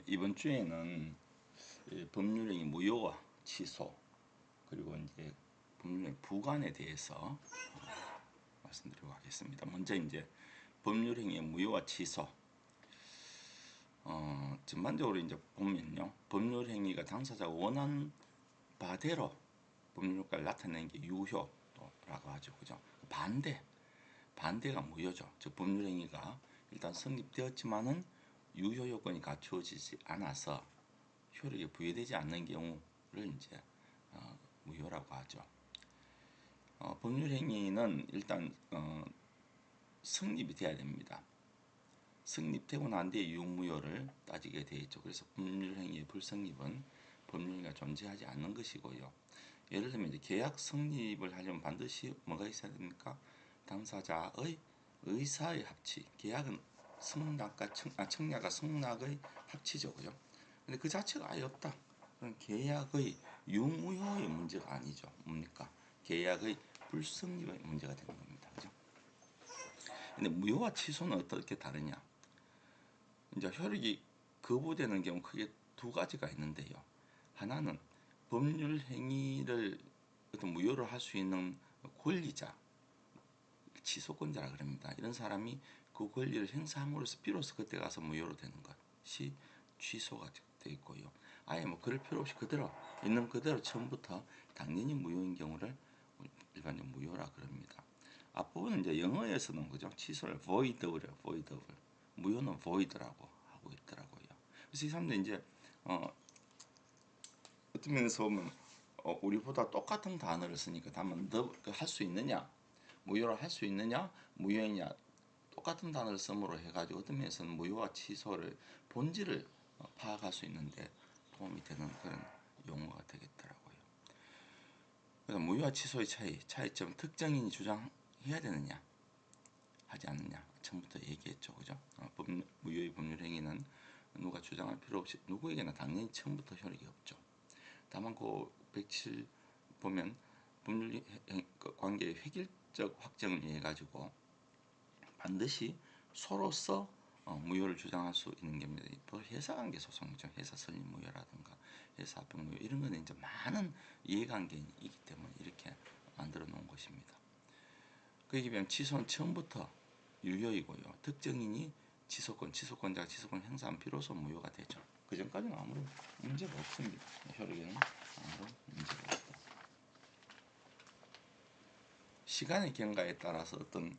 이번 주에는 법률행위 무효와 취소 그리고 이제 법률행위 부관에 대해서 말씀드리도록 하겠습니다. 먼저 이제 법률행위의 무효와 취소. 전반적으로 이제 보면요, 법률행위가 당사자가 원하는 바대로 법률효과를 나타내는 게 유효라고 하죠, 그죠? 반대가 무효죠. 즉 법률행위가 일단 성립되었지만은 유효 요건이 갖추어지지 않아서 효력이 부여되지 않는 경우를 이제 무효라고 하죠. 법률행위는 일단 성립이 돼야 됩니다. 성립되고 난 뒤에 유무효를 따지게 되어 있죠. 그래서 법률행위의 불성립은 법률행위가 존재하지 않는 것이고요. 예를 들면 이제 계약 성립을 하려면 반드시 뭐가 있어야 됩니까? 당사자의 의사의 합치. 계약은 청약과 성락의 합치죠, 그죠? 근데 그 자체가 아예 없다. 그럼 계약의 유무효의 문제가 아니죠. 뭡니까? 계약의 불성립의 문제가 되는 겁니다, 그죠? 근데 무효와 취소는 어떻게 다르냐? 이제 효력이 거부되는 경우 크게 두 가지가 있는데요. 하나는 법률 행위를 어떤 무효를 할 수 있는 권리자, 취소권자라 그럽니다. 이런 사람이 그 권리를 행사함으로써 비로소 그때 가서 무효로 되는 것이 취소가 되어 있고요. 아예 뭐 그럴 필요 없이 그대로 있는 그대로 처음부터 당연히 무효인 경우를 일반적으로 무효라 그럽니다. 앞부분은 이제 영어에서는 그죠, 취소를 voidable, 무효는 void라고 하고 있더라고요. 그래서 이 사람들 이제 어떤 면에서 보면 우리보다 똑같은 단어를 쓰니까 다만 할 수 있느냐, 무효를 할 수 있느냐, 무효이냐 똑같은 단어를 쓰므로 해가지고 어떤 면에서는 무효와 취소를 본질을 파악할 수 있는데 도움이 되는 그런 용어가 되겠더라고요. 그래서 무효와 취소의 차이점, 특정인이 주장해야 되느냐 하지 않느냐 처음부터 얘기했죠, 그죠? 무효의 법률 행위는 누가 주장할 필요 없이 누구에게나 당연히 처음부터 효력이 없죠. 다만 그 107 보면 법률 관계의 획일적 확정을 위해 가지고 반드시 서로서 무효를 주장할 수 있는 겁니다. 회사 관계 소송이죠. 회사 설립 무효라든가 회사 합병 무효 이런 거는 이제 많은 이해관계가 있기 때문에 이렇게 만들어 놓은 것입니다. 그에 비하면 취소는 처음부터 유효이고요. 특정인이 취소권자가 취소권 행사한 비로소 무효가 되죠. 그 전까지는 아무런 문제가 없습니다. 효력에는 아무런 문제가 없다. 시간의 경과에 따라서 어떤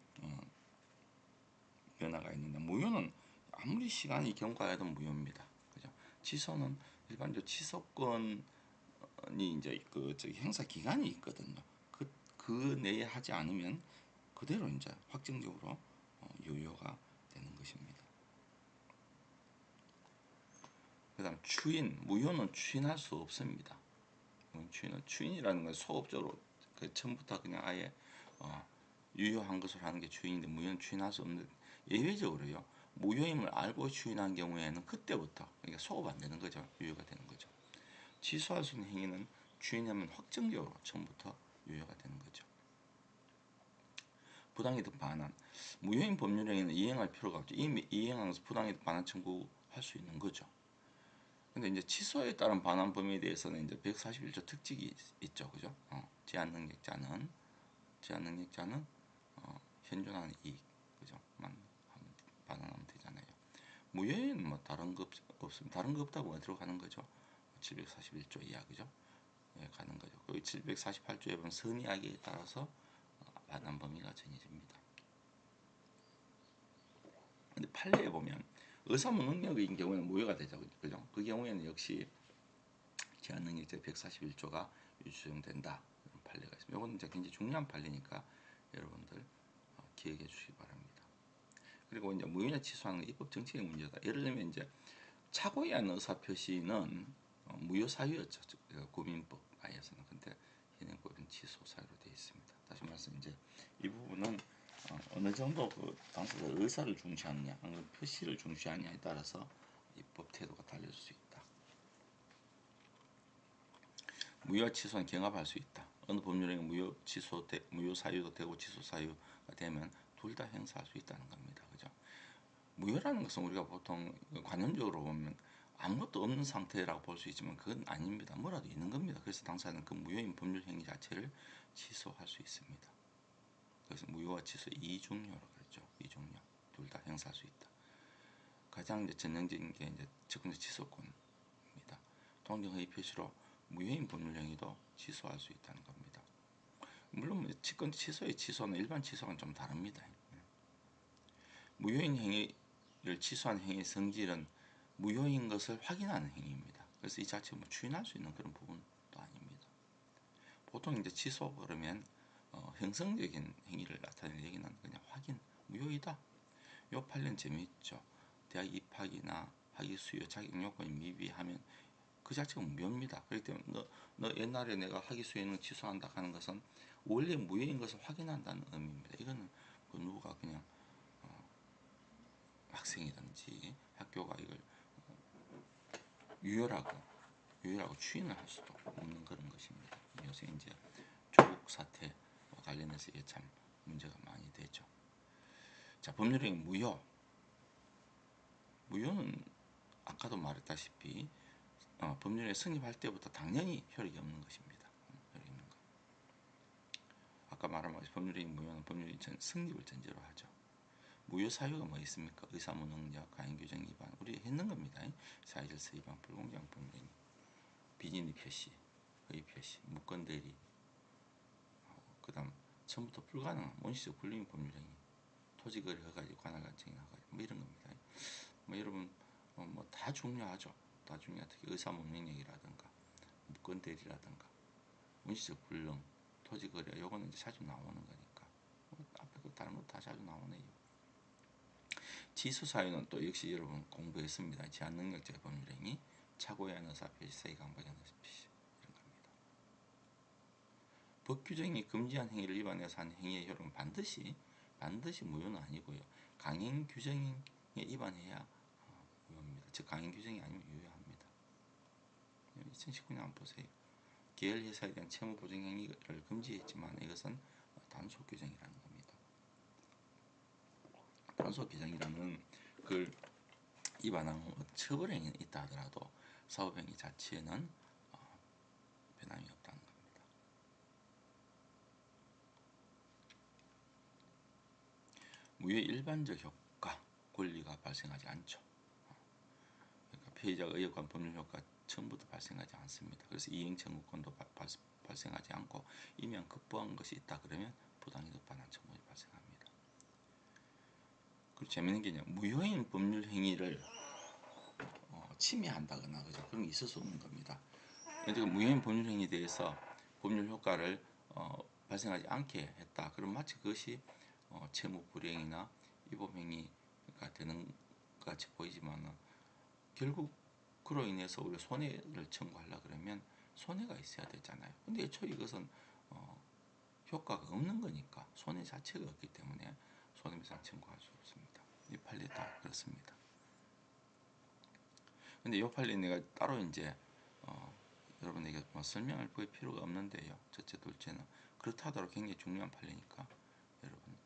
변화가 있는데 무효는 아무리 시간이 경과해도 무효입니다. 그죠? 취소는 일반적으로 취소권이 이제 행사 기간이 있거든요. 그 내에 하지 않으면 그대로 이제 확정적으로 유효가 되는 것입니다. 그다음 무효는 추인할 수 없습니다. 추인이라는 건 소업적으로 처음부터 그냥 아예 유효한 것으로 하는 게 추인인데 무효는 추인할 수 없는 예외적으로요. 무효임을 알고 추인한 경우에는 그때부터 그러니까 소업 안 되는 거죠. 유효가 되는 거죠. 취소할 수 있는 행위는 추인하면 확정적으로 처음부터 유효가 되는 거죠. 부당이득 반환. 무효인 법률행위는 이행할 필요가 없죠. 이미 이행하면서 부당이득 반환 청구할 수 있는 거죠. 근데 이제 취소에 따른 반환 범위에 대해서는 이제 141조 특칙이 있죠, 그죠? 제한 능력자는 현존하는 이익, 그죠?만 반환하면 되잖아요. 무효에는 뭐 다른 거 없습니다. 다른 거 없다고 어디로 가는 거죠? 741조 이하, 그죠? 예, 가는 거죠. 그 748조에 보면 선의하기에 따라서 반환 범위가 정해집니다. 근데 판례에 보면 의사무능력인 경우에는 무효가 되죠, 그죠? 그 경우에는 역시 제한능력자 141조가 유지된다 이런 판례가 있습니다. 이건 이제 굉장히 중요한 판례니까 여러분들 기억해 주시기 바랍니다. 그리고 이제 무효냐 취소하는 입법 정책의 문제다. 예를 들면 이제 착오에 의한 의사 표시는 무효 사유였죠. 국민법 하에서는. 근데 현행법은 취소 사유로 되어 있습니다. 다시 말씀 이제 이 부분은 어느 정도 그 당사자 의사를 중시하느냐, 아니면 표시를 중시하느냐에 따라서 입법 태도가 달라질 수 있다. 무효 취소는 경합할 수 있다. 어느 법률행위 무효 사유도 되고 취소 사유가 되면 둘 다 행사할 수 있다는 겁니다. 그죠? 무효라는 것은 우리가 보통 관념적으로 보면 아무것도 없는 상태라고 볼 수 있지만 그건 아닙니다. 뭐라도 있는 겁니다. 그래서 당사자는 그 무효인 법률 행위 자체를 취소할 수 있습니다. 그래서 무효와 취소 이중요라고 그랬죠. 이중요. 둘 다 행사할 수 있다. 가장 이제 전형적인 게 이제 첫 번째 취소권입니다. 동정허위 표시로 무효인 법률 행위도 취소할 수 있다는 겁니다. 물론 직권 취소의 취소는 일반 취소는 좀 다릅니다. 무효인 행위를 취소한 행위의 성질은 무효인 것을 확인하는 행위입니다. 그래서 이 자체가 뭐 추인할 수 있는 그런 부분도 아닙니다. 보통 이제 취소 그러면 형성적인 행위를 나타내는 얘기는 그냥 확인, 무효이다. 요 판례는 재미있죠. 대학 입학이나 학위 수요 자격 요건이 미비하면 그 자체가 무효입니다. 그렇기 때문에 너 옛날에 내가 학위 수요는 취소한다 하는 것은 원래 무효인 것을 확인한다는 의미입니다. 이거는 그 누가 그냥 학생이든지 학교가 이걸 유효라고 추인을 할 수도 없는 그런 것입니다. 요새 이제 조국 사태와 관련해서 이게 참 문제가 많이 되죠. 자, 법률행위 무효는 아까도 말했다시피 법률에 성립할 때부터 당연히 효력이 없는 것입니다. 효력이 없는 것. 아까 말한 것처럼 법률행위 무효는 법률이 성립을 전제로 하죠. 무효 사유가 뭐 있습니까? 의사무능력, 가행규정 위반, 우리 했는 겁니다. 사회질서 위반, 불공정 법률행위, 비진리 표시, 허위 표시, 무권 대리, 그다음 처음부터 불가능한 원시적 불리인 법률행위, 토지거래 허가지, 관할관청이 허가지, 뭐 이런 겁니다. 뭐 여러분 뭐 다 중요하죠. 다 중요하. 특히 의사무능력이라든가 무권 대리라든가 원시적 불능, 토지거래, 요거는 이제 자주 나오는 거니까 앞에 그 다른 거 다 자주 나오네요. 취소 사유는 또 역시 여러분 공부했습니다. 제한능력자 법률행위, 착오에 의한 의사표시, 세이강박에 의한 의사표시 이런 겁니다. 법 규정이 금지한 행위를 위반해서 한 행위의 효력은 반드시 무효는 아니고요. 강행 규정에 위반해야 무효입니다. 즉 강행 규정이 아니면 유효합니다. 2019년 한번 보세요. 계열 회사에 대한 채무 보증 행위를 금지했지만 이것은 단속 규정이라는 겁니다. 단속 규정이라는 그 위반한 처벌 행위는 있다 하더라도 사업 행위 자체는 변함이 없다는 겁니다. 무효의 일반적 효과, 권리가 발생하지 않죠. 그러니까 피해자가 의역한 법률 효과 처음부터 발생하지 않습니다. 그래서 이행 청구권도 발생하지 않고 이면 급부한 것이 있다 그러면 부당이득 반환 청구가 발생합니다. 그리고 재밌는 게 무효인 법률 행위를 침해한다거나 그죠? 그런 게 있을 수 없는 겁니다. 무효인 법률 행위에 대해서 법률 효과를 발생하지 않게 했다. 그럼 마치 그것이 채무 불이행이나 위법 행위가 되는 것 같이 보이지만 결국 그로 인해서 우리가 손해를 청구하려 그러면 손해가 있어야 되잖아요. 근데 애초에 이것은 효과가 없는 거니까 손해 자체가 없기 때문에 손해배상 청구할 수 없습니다. 이 판례 다 그렇습니다. 근데 이 판례 내가 따로 이제 여러분에게 뭐 설명할 거의 필요가 없는데요. 첫째, 둘째는 그렇다 하더라도 굉장히 중요한 판례니까 여러분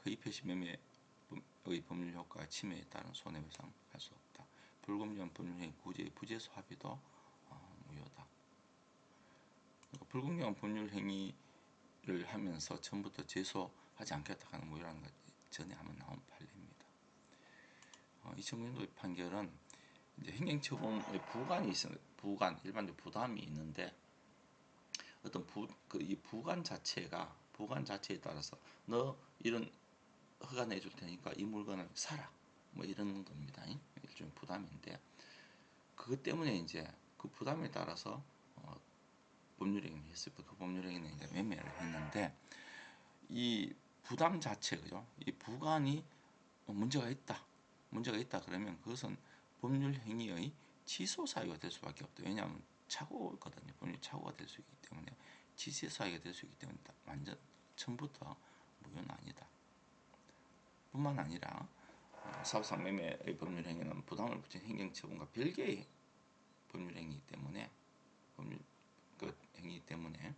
허위 표시 매매의 법률 효과 침해에 따른 손해배상 할 수 없다. 불공정 법률행위 부재소 합의도 무효다. 그러니까 불공정한 법률행위를 하면서 처음부터 제소하지 않겠다 하는 무효라는 것 전에 한번 나온 판례입니다. 2009년도 판결은 이제 행정처분의 부관이 있습니다. 일반적 부담이 있는데 어떤 이 부관 자체에 따라서 너 이런 허가 내줄 테니까 이 물건을 사라 뭐 이런 겁니다. 일종의 부담인데 그것 때문에 이제 그 부담에 따라서 법률행위를 했습니다. 그 법률행위는 이제 매매를 했는데 이 부담 자체 그죠? 이 부관이 문제가 있다 그러면 그것은 법률행위의 취소 사유가 될 수밖에 없다. 왜냐하면 착오거든요. 법률 착오가 될 수 있기 때문에 취소 사유가 될 수 있기 때문에 완전 처음부터 무효는 아니다. 뿐만 아니라 사업상 매매의 법률행위는 부담을 붙인 행정처분과 별개의 법률행위이기 때문에 행위 때문에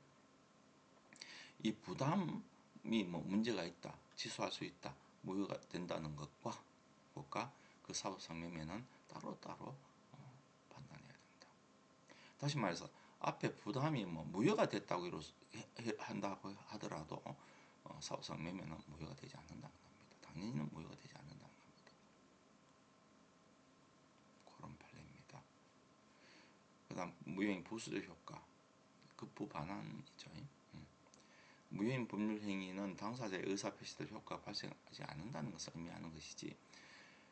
이 부담이 뭐 문제가 있다, 취소할 수 있다, 무효가 된다는 것과 그 사업상 매매는 따로따로 다시 말해서 앞에 부담이 뭐 무효가 됐다고 한다고 하더라도 사후상 매매는 무효가 되지 않는다는 겁니다. 당연히는 무효가 되지 않는다는 겁니다. 그런 판례입니다. 그 다음 무효행 부수적 효과, 급부 반환이죠. 무효행 법률 행위는 당사자의 의사표시될 효과가 발생하지 않는다는 것을 의미하는 것이지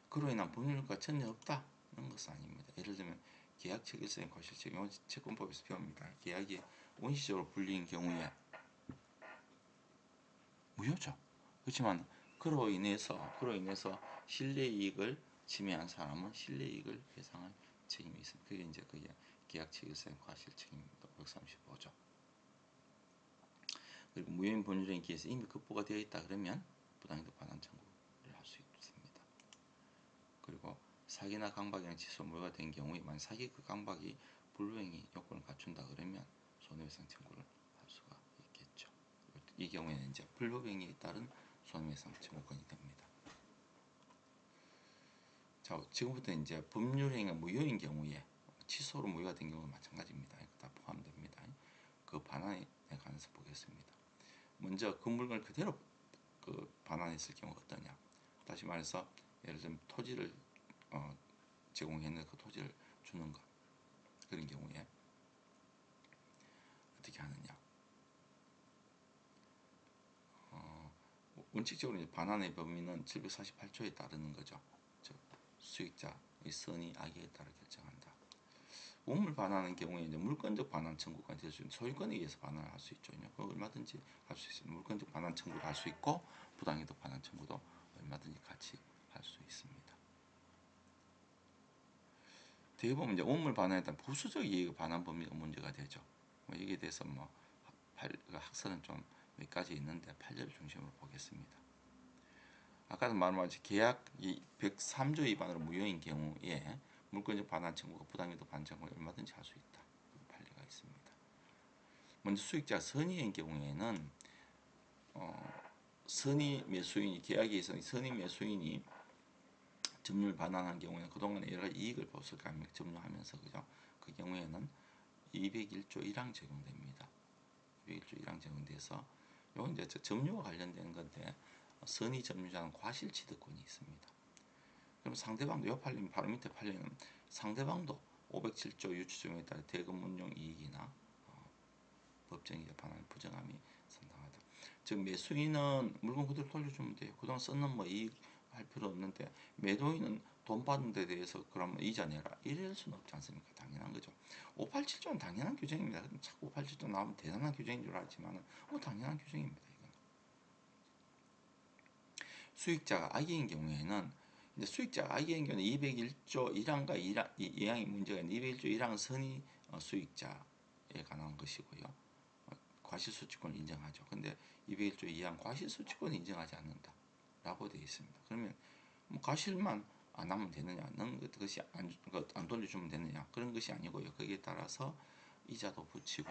그로 인한 법률 효과가 전혀 없다는 것은 아닙니다. 예를 들면 계약 체결성의 과실적 채권법에서 배웁니다. 계약이 원시적으로 불리인 경우에 무효죠. 그렇지만 그로 인해서 실내이익을 침해한 사람은 실내이익을 배상할 책임이 있습니다. 그게 이제 계약 체결성의 과실책임입니다. 535조. 그리고 무효인 법률행위에 기해서 이미 급부가 되어 있다 그러면 부당이득 반환 청구를 할 수 있습니다. 그리고 사기나 강박이나 취소 무효가 된 경우에 만약 사기 그 강박이 불법행위 요건을 갖춘다 그러면 손해배상 청구를 할 수가 있겠죠. 이 경우에는 이제 불법행위에 따른 손해배상 청구권이 됩니다. 자, 지금부터 이제 법률행위가 무효인 경우에 취소로 무효가 된 경우는 마찬가지입니다. 다 포함됩니다. 그 반환에 관해서 보겠습니다. 먼저 그 물건을 그대로 반환했을 경우 어떠냐? 다시 말해서 예를 들면 토지를 제공했는 그 토지를 주는 것 그런 경우에 어떻게 하느냐? 원칙적으로 이제 반환의 범위는 748조에 따르는 거죠. 즉 수익자의 선의 악의에 따라 결정한다. 원물 반환의 경우에 이제 물권적 반환 청구권이 될 수 있는 소유권에 의해서 반환을 할 수 있죠. 그거 얼마든지 할 수 있습니다. 물권적 반환 청구도 할 수 있고 부당이득 반환 청구도 얼마든지 같이 할 수 있습니다. 대부분 이제 원물 반환에 따른 부수적 이익의 반환 범위가 문제가 되죠. 여기에 대해서 학설은 좀 몇 가지 있는데 판례를 중심으로 보겠습니다. 아까도 말했듯이 계약이 103조 위반으로 무효인 경우에 물권적 반환 청구가 부당이득 반환 청구를 얼마든지 할 수 있다. 판례가 있습니다. 먼저 수익자 선의인 경우에는 선의 매수인이 계약에 있어 선의 매수인이 점유를 반환한 경우에는 그동안에 여러 가지 이익을 봤을 거 아닙니까? 점유하면서 그죠? 그 경우에는 201조 1항 적용됩니다. 201조 1항 적용돼서 이건 이제 점유와 관련되는 건데 선의 점유자는 과실 취득권이 있습니다. 그럼 상대방도 이 판례 바로 밑에 판례는 상대방도 507조 유추점에 따라 대금 운용 이익이나 법정이자 반환 부정함이 상당하다. 즉 매수인은 물건 그대로 돌려주면 돼요. 그동안 썼는 뭐 이익 할 필요 없는데 매도인은 돈 받은 데 대해서 그러면 이자 내라 이럴 수는 없지 않습니까? 당연한 거죠. 587조는 당연한 규정입니다. 자꾸 587조 나오면 대단한 규정인 줄 알지만 당연한 규정입니다. 이건. 수익자가 악의인 경우에는 이제 수익자가 악의인 경우는 201조 1항과 2항이 문제가 있는데 201조 1항은 선의 수익자에 관한 것이고요. 과실수취권을 인정하죠. 근데 201조 2항 과실수취권을 인정하지 않는다 라고 되어 있습니다. 그러면 뭐 과실만 안 하면 되느냐, 그것이 안 돌려주면 되느냐 그런 것이 아니고요. 거기에 따라서 이자도 붙이고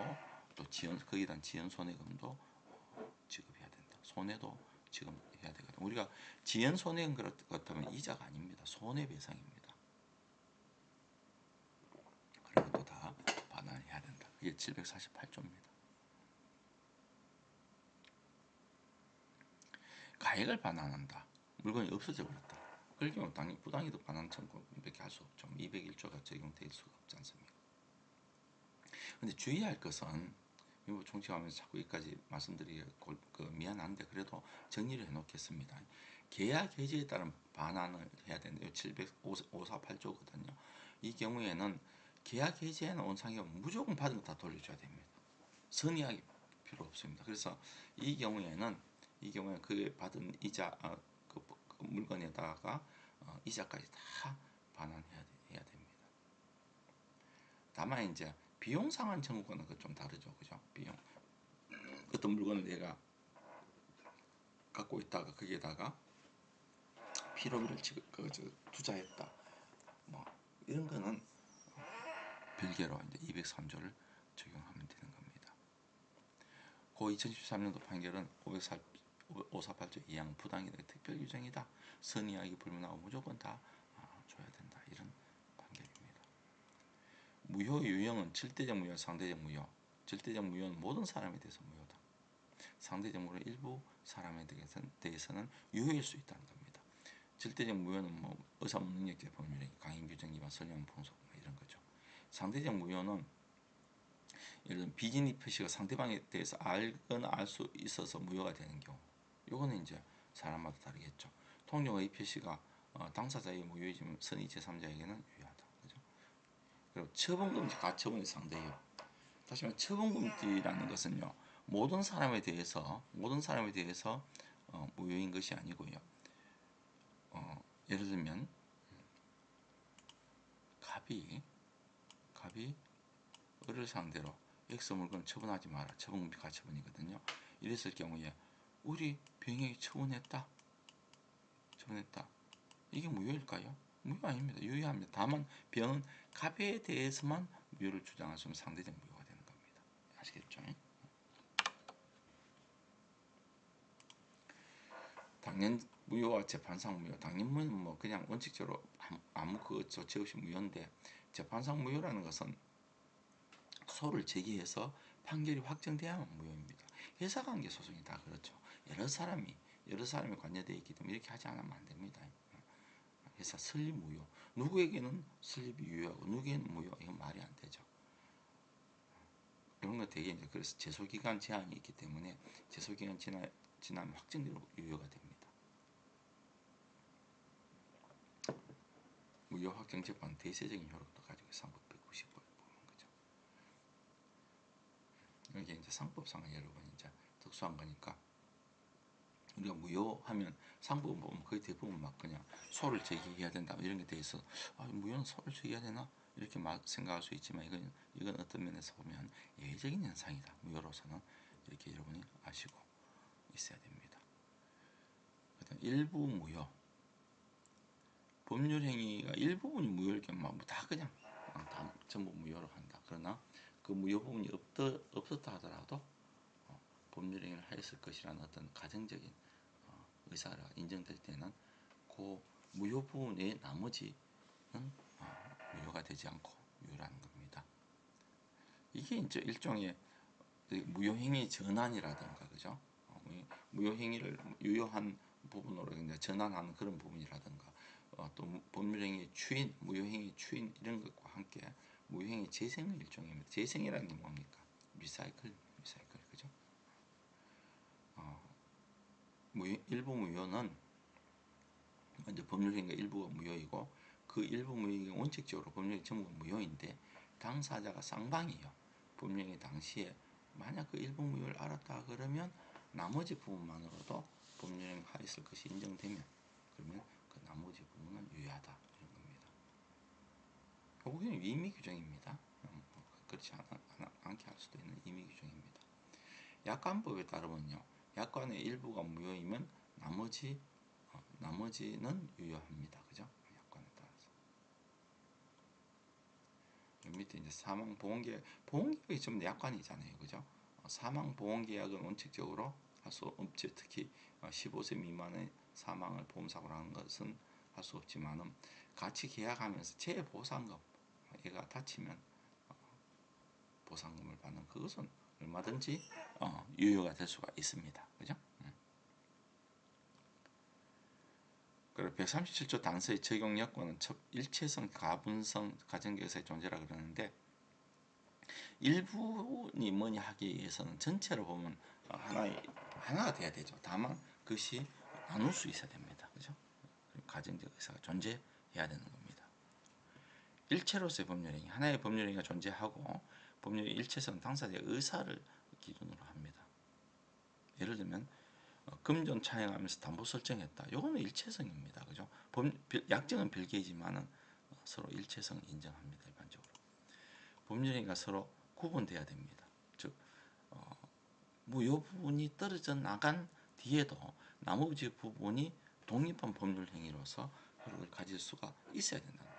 또 거기에 대한 지연 손해금도 지급해야 된다. 손해도 지급해야 되거든요. 우리가 지연 손해금 그렇다면 이자가 아닙니다. 손해배상입니다. 그런 것도 다 반환해야 된다. 이게 748조입니다. 가액을 반환한다. 물건이 없어져 버렸다. 그럴 경우 당연히 부당이득 반환 청구밖에 할 수 없죠. 201조가 적용될 수가 없지 않습니까? 근데 주의할 것은 미국 총칙하면서 자꾸 여기까지 말씀드리기 미안한데 그래도 정리를 해놓겠습니다. 계약 해지에 따른 반환을 해야 되는데요. 548조거든요. 이 경우에는 계약 해지에는 원상이면 무조건 받은 거 다 돌려줘야 됩니다. 선의하기 필요 없습니다. 그래서 이 경우에는 그 받은 이자 그 물건에다가 이자까지 다 반환해야 됩니다. 다만 이제 비용 상환 청구권은 좀 다르죠, 그죠? 비용 어떤 물건을 내가 갖고 있다가 거기에다가 필요비를 투자했다, 뭐 이런 거는 별개로 이제 203조를 적용하면 되는 겁니다. 고 2013년도 판결은 548조 2항 부당이득 특별 규정이다. 선의하기 불문하고 무조건 다 줘야 된다. 이런 판결입니다. 무효 유형은 절대적 무효, 상대적 무효. 절대적 무효는 모든 사람에 대해서 무효다. 상대적 무효는 일부 사람에 대해서는 유효일 수 있다는 겁니다. 절대적 무효는 뭐 의사 무능력자 법률행, 강행 규정 위반, 선량 풍속 이런 거죠. 상대적 무효는 예를 들면 비진리 표시가 상대방에 대해서 알거나 알 수 있어서 무효가 되는 경우, 요거는 이제 사람마다 다르겠죠. 통용의 표시가 당사자의 무효이지만 선의 제3자에게는 유효하다. 그죠? 그리고 처분금지, 가처분의 상대요. 다시 말해 처분금지라는 것은요, 모든 사람에 대해서 무효인 것이 아니고요. 예를 들면 갑이 을을 상대로 X 물건 처분하지 마라. 처분금지 가처분이거든요. 이랬을 경우에 우리 병행이 처분했다. 이게 무효일까요? 무효 아닙니다. 유효합니다. 다만 병은 갑에 대해서만 무효를 주장할 수 있는 상대적 무효가 되는 겁니다. 아시겠죠? 당연 무효와 재판상 무효. 당연 무효는 뭐 그냥 원칙적으로 아무 그 조치 없이 무효인데, 재판상 무효라는 것은 소를 제기해서 판결이 확정돼야만 무효입니다. 회사관계 소송이 다 그렇죠. 여러 사람이 관여되어 있기 때문에 이렇게 하지 않으면 안 됩니다. 회사 설립 무효. 누구에게는 설립이 유효하고 누구에게는 무효. 이건 말이 안 되죠. 이런 거 되게 이제 그래서 제소기간 제한이 있기 때문에 제소기간 지나면 확정적으로 유효가 됩니다. 무효 확정 재판 대세적인 효력도 가지고 상법 195에 보면 거죠. 이게 이제 상법상은 여러분 이제 특수한 거니까, 우리가 무효하면 상법은 보면 거의 대부분 막 그냥 소를 제기해야 된다 이런 게 돼 있어. 무효는 소를 제기해야 되나 이렇게 막 생각할 수 있지만, 이건 어떤 면에서 보면 예외적인 현상이다. 무효로서는 이렇게 여러분이 아시고 있어야 됩니다. 일부 무효. 법률 행위가 일부분이 무효일 경우 다 그냥 다 전부 무효로 한다. 그러나 그 무효 부분이 없었다 하더라도 법률 행위를 하였을 것이라는 어떤 가정적인 의사가 인정될 때는 그 무효 부분의 나머지는 무효가 되지 않고 유효라는 겁니다. 이게 이제 일종의 무효행위 전환이라든가, 그죠? 무효행위를 유효한 부분으로 이제 전환하는 그런 부분이라든가, 또 법률행위 추인, 무효행위 추인 이런 것과 함께 무효행위 재생의 일종입니다. 재생이라는 게 뭡니까? 리사이클, 그죠? 일부 무효는 먼저 법률행위가 일부가 무효이고, 그 일부 무효가 원칙적으로 법률행위 전부가 무효인데 당사자가 쌍방이요. 법률행위 당시에 만약 그 일부 무효를 알았다 그러면 나머지 부분만으로도 법률행위 하였을 것이 인정되면, 그러면 그 나머지 부분은 유효하다 이런 겁니다. 이건 임의 규정입니다. 그렇지 않게 할 수도 있는 임의 규정입니다. 약관법에 따르면요, 약관의 일부가 무효이면 나머지는 유효합니다. 그죠? 약관에 따라서. 밑에 이제 사망 보험계약이 좀 약관이잖아요. 그죠? 사망 보험계약은 원칙적으로 할 수 없지. 특히 15세 미만의 사망을 보험사고로 하는 것은 할 수 없지만은, 같이 계약하면서 재보상금, 얘가 다치면 보상금을 받는 그것은 얼마든지 유효가 될 수가 있습니다. 그죠? 그리고 137조 단서의 적용 여건은 일체성, 가분성, 가정계획서의 존재라 그러는데, 일부니 뭐니 하기 위해서는 전체로 보면 하나가 돼야 되죠. 다만 그것이 나눌 수 있어야 됩니다. 그죠? 가정적 의사가 존재해야 되는 겁니다. 일체로서의 법률행위, 하나의 법률행위가 존재하고 법률의 일체성, 당사자의 의사를 기준으로 합니다. 예를 들면 금전 차행하면서 담보 설정했다. 이거는 일체성입니다. 그죠? 약정은 별개이지만은 서로 일체성을 인정합니다. 일반적으로. 법률행위가 서로 구분돼야 됩니다. 즉 무효 부분이 떨어져 나간 뒤에도 나머지 부분이 독립한 법률 행위로서 효력을 가질 수가 있어야 된다는 겁니다.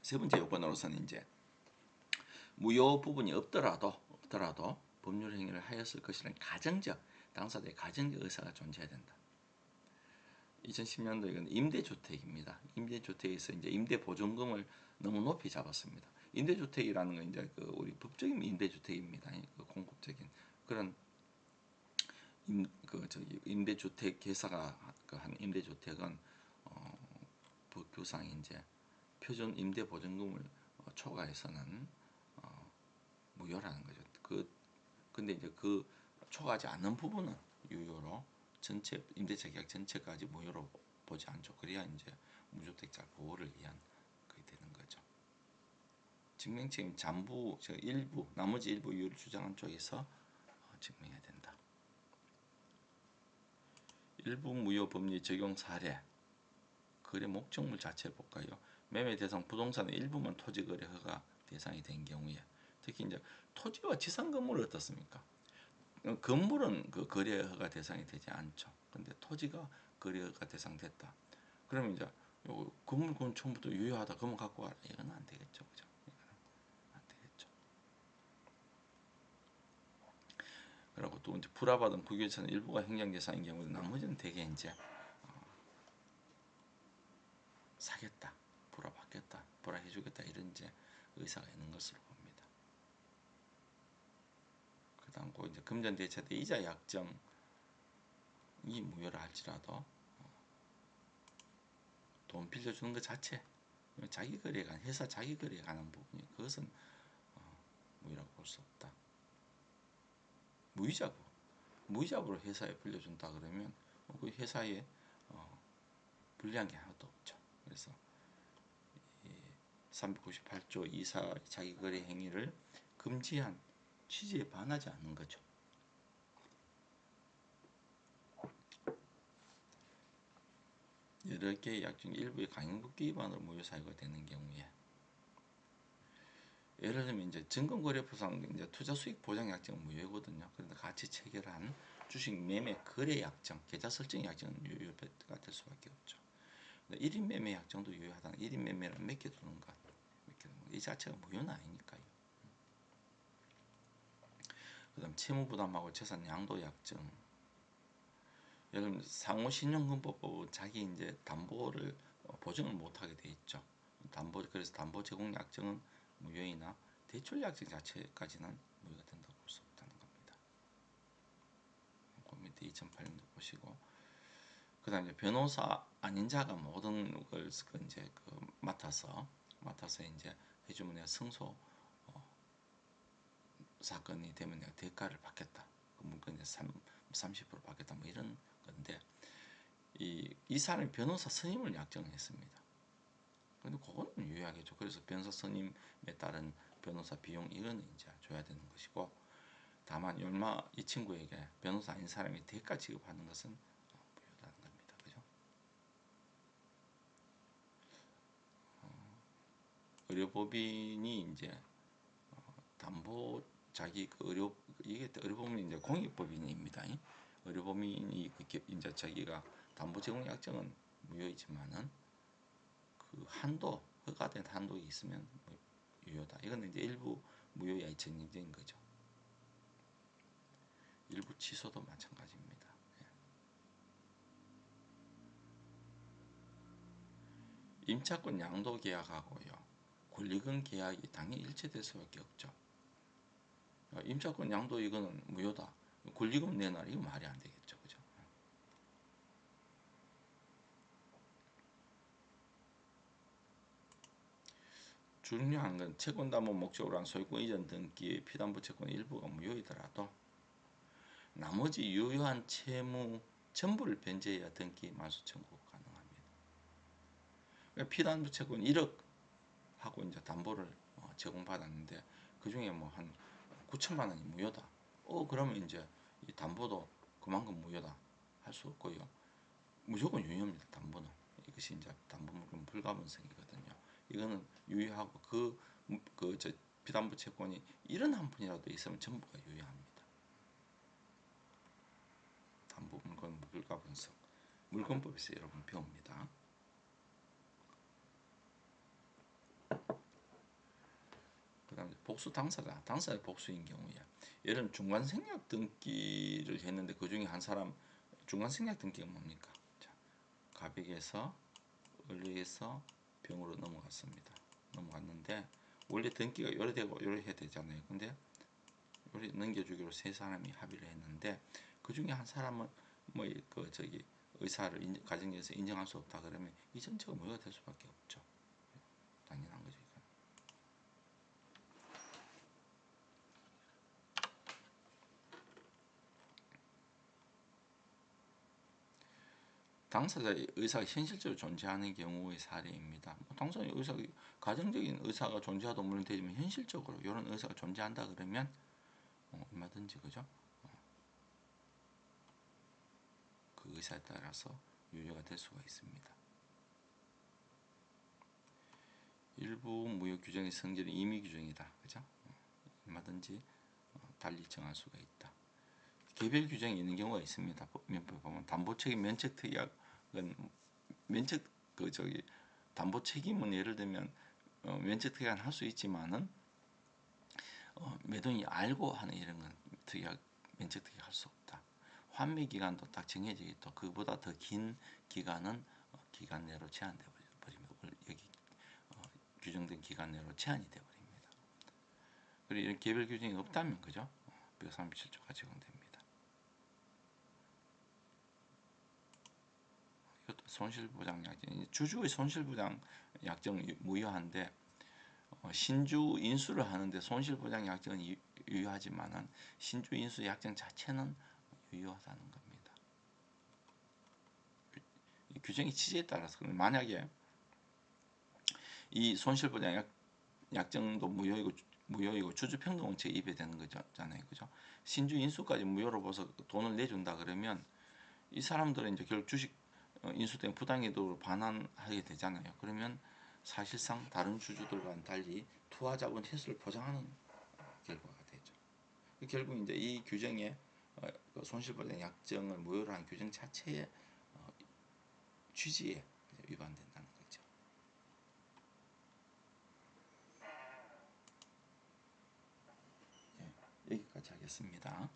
세 번째 요건으로서는 이제 무효 부분이 없더라도 법률 행위를 하였을 것이라는 당사자의 가정적 의사가 존재해야 된다. 2010년도 이건 임대주택입니다. 임대주택에서 이제 임대보증금을 너무 높이 잡았습니다. 임대주택이라는 건 이제 그 우리 법적인 임대주택입니다. 그 공급적인 그런 임대주택 회사가 그한 임대주택은 법규상 이제 표준 임대보증금을 초과해서는 무효라는 거죠. 근데 이제 그 초과하지 않는 부분은 유효로 전체 임대차 계약 전체까지 무효로 보지 않죠. 그래야 이제 무주택자 보호를 위한 그게 되는 거죠. 증명책임 잠부 일부 나머지 일부 이유를 주장한 쪽에서 증명해야 된다. 일부 무효 법리 적용 사례 거래 목적물 자체를 볼까요? 매매 대상 부동산의 일부만 토지 거래 허가 대상이 된 경우에 특히 이제 토지와 지상 건물을 어떻습니까? 건물은 그 거래 허가 대상이 되지 않죠. 근데 토지가 거래 허가 대상 됐다. 그러면 이제 요 건물 그건 처음부터 유효하다. 그러면 갖고 와라. 이건 안 되겠죠, 그죠? 안 되겠죠. 그리고 또 이제 불화받은 국유재산 일부가 행정재산인 경우는 나머지는 대개 이제 사겠다, 불화받겠다, 불화해주겠다 이런 이제 의사가 있는 것으로 봅니다. 그다음 이제 금전대체 때 이자 약정이 무효라 할지라도 돈 빌려주는 것 자체 자기 거래에 관 회사 자기 거래에 관한 부분이 그것은 무효라고 볼 수 없다. 무이자부로 회사에 빌려준다 그러면 그 회사에 불리한 게 하나도 없죠. 그래서 398조 이사 자기 거래 행위를 금지한 취지에 반하지 않는 거죠. 여러 개의 약정 일부의 강행법규 위반으로 무효 사유가 되는 경우에 예를 들면 이제 증권거래법상 이제 투자수익 보장 약정은 무효거든요. 그런데 같이 체결한 주식 매매 거래 약정, 계좌 설정 약정은 유효가 될 수밖에 없죠. 1인 매매 약정도 유효하다. 1인 매매를 맡겨두는 것, 이 자체가 무효는 아니니까요. 그다음 채무 부담하고 재산 양도 약정. 예를 들면 상호 신용금법법은 자기 이제 담보를 보증을 못하게 돼 있죠. 그래서 담보 제공 약정은 무효이나 대출 약정 자체까지는 무효가 된다고 볼 수 없다는 겁니다. 그 밑에 2008년도 보시고 그다음 이제 변호사 아닌 자가 모든 걸 이제 맡아서 이제 해주면 내가 승소 사건이 되면 내가 대가를 받겠다. 그 물건에 30% 받겠다. 뭐 이런 건데 이 사람이 변호사 선임을 약정했습니다. 근데 그거는 유효하겠죠. 그래서 변호사 선임에 따른 변호사 비용 이거는 이제 줘야 되는 것이고 다만 얼마 이 친구에게 변호사 아닌 사람이 대가 지급하는 것은 무효라는 겁니다. 그죠? 의료법인이 이제 담보 자기 그 이게 의료법인이 이제 공익법인입니다. 의료법인이 이제 자기가 담보 제공 약정은 무효이지만은 그 한도 허가된 한도가 있으면 유효다. 이거는 이제 일부 무효의 전형적인 거죠. 일부 취소도 마찬가지입니다. 임차권 양도 계약하고요. 권리금 계약이 당연히 일치될 수밖에 없죠. 임차권 양도 이거는 무효다. 권리금 내놔라 이거 말이 안 되겠죠. 그죠? 중요한 건 채권담보 목적으로 한 소유권 이전 등기의 피담보 채권 일부가 무효이더라도 나머지 유효한 채무 전부를 변제해야 등기 말소 청구가 가능합니다. 그러니까 피담보 채권 1억 하고 이제 담보를 제공받았는데 그 중에 뭐 한 9천만 원이 무효다. 그러면 이제 이 담보도 그만큼 무효다 할 수 없고요. 무조건 유효입니다. 담보는 이것이 이제 담보물권 불가분성이거든요. 이거는 유효하고 저 피담보 채권이 이런 한 분이라도 있으면 전부가 유효합니다. 담보물권 불가분성 물권법에서 여러분 배웁니다. 그다음에 복수 당사자 복수인 경우에 예를 들면 중간 생략 등기를 했는데 그 중에 한 사람 중간 생략 등기가 뭡니까? 자, 가백에서 을에서 병으로 넘어갔습니다. 넘어갔는데 원래 등기가 요래 되고 요래 해야 되잖아요. 근데 요래 넘겨주기로 세 사람이 합의를 했는데 그 중에 한 사람은 뭐 그 저기 의사를 가정에서 인정할 수 없다 그러면 이 전체가 무효가 될 수밖에 없죠. 당연한 거죠. 이건. 당사자의 의사가 현실적으로 존재하는 경우의 사례입니다. 뭐 당사자의 의사, 가정적인 의사가 존재하도 물론 되지만 현실적으로 이런 의사가 존재한다 그러면 얼마든지 그죠? 그 의사에 따라서 유효가 될 수가 있습니다. 일부 무효 규정의 성질은 임의 규정이다, 그죠? 얼마든지 달리 정할 수가 있다. 개별 규정이 있는 경우가 있습니다. 민법에 보면 담보책임 면책특약은 면책 그 저기 담보 책임은 예를 들면 면책특약은 할 수 있지만은 매도인이 알고 하는 이런 건 면책특약 할 수 없다. 환매 기간도 딱 정해져 있고 그보다 더 긴 기간은 기간 내로 제한돼 버리면 여기 규정된 기간 내로 제한이 돼 버립니다. 그리고 이런 개별 규정이 없다면 그죠? 137조가 적용됩니다. 이것도 손실보장 약정, 주주의 손실보장 약정 무효한데 신주 인수를 하는데 손실보장 약정은 유효하지만은 신주 인수 약정 자체는 유효하다는 겁니다. 규정의 취지에 따라서 만약에 이 손실보장 약정도 무효이고 주주평등원칙에 입에되는 거잖아요, 그죠? 신주 인수까지 무효로 봐서 돈을 내준다 그러면 이 사람들은 이제 결국 주식 인수된 부당이득으로 반환하게 되잖아요. 그러면 사실상 다른 주주들과는 달리 투하자본 회수를 보장하는 결과가 되죠. 결국 이제 이 규정에 그 손실보장 약정을 무효로 한 규정 자체의 취지에 위반된다는 거죠. 네, 여기까지 하겠습니다.